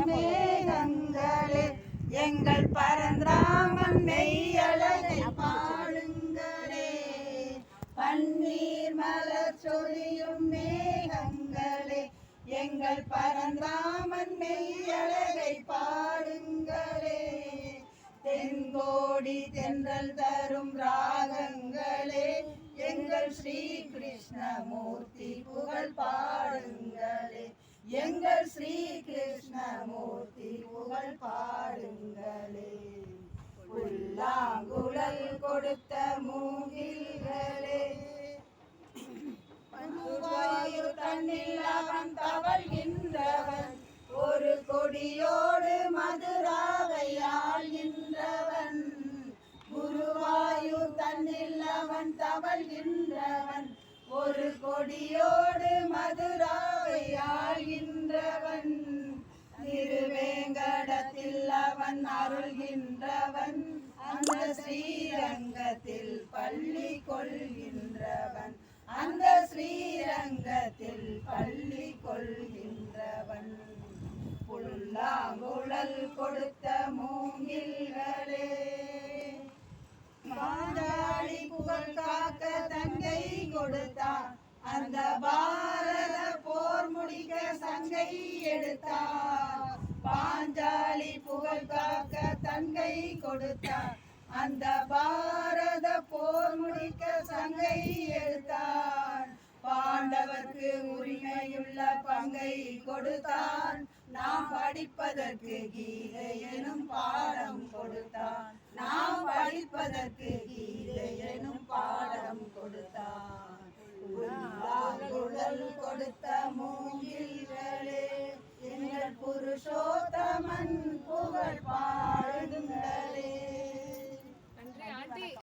மேகங்களே எங்கள் பரந்தாமன் மெய்யழகை பாடுங்களே. பன்னீர் மலர் சொரியும் மேகங்களே எங்கள் பரந்தாமன் மெய்யழகை பாடுங்களே. தென்கோடி தென்றல் தரும் ராகங்களே எங்கள் ஸ்ரீ கிருஷ்ணமூர்த்தி புகழ் பாடுங்களே. எங்கள் ஸ்ரீ கிருஷ்ணமூர்த்தி புகழ் பாடுங்களே. புல்லாங்குழல் கொடுத்த மூங்கில்களே வாயு தன்னில் அவன் தவழ்கின்றவன் ஒரு கொடியோடு மதுராவை ஆள்கின்றவன். குருவாயு தன்னில் அவன் தவழ்கின்றவன் ஒரு கொடியோடு மதுராவை ஆள்கின்றவன். திருவேங்கடத்தில் அவன் அருள்கின்றவன் அந்த ஸ்ரீரங்கத்தில் பள்ளி கொள்கின்றவன். அந்த ஸ்ரீரங்கத்தில் பள்ளி கொள்கின்றவன். புல்லாங்குழல் கொடுத்த மூங்கில்களே பாஞ்சாலி புகழ் காக்க தங்கை கொடுத்தார். அந்த பாரத போர் முடிக்க சங்கை எடுத்தார். பாஞ்சாலி புகழ் காக்க தங்கை கொடுத்தார். அந்த பாரத போர் முடிக்க சங்கை எடுத்தான். பாண்டவர்க்கு உரிமையுள்ள பங்கை கொடுத்தான். நாம் படிப்பதற்கு கீதை எனும் பாடம் கொடுத்தான். நாம் படிப்பதற்கு கீதை எனும் பாடம் கொடுத்தான். கொடுத்த மூங்கில்களே எங்கள் புருஷோத்தமன்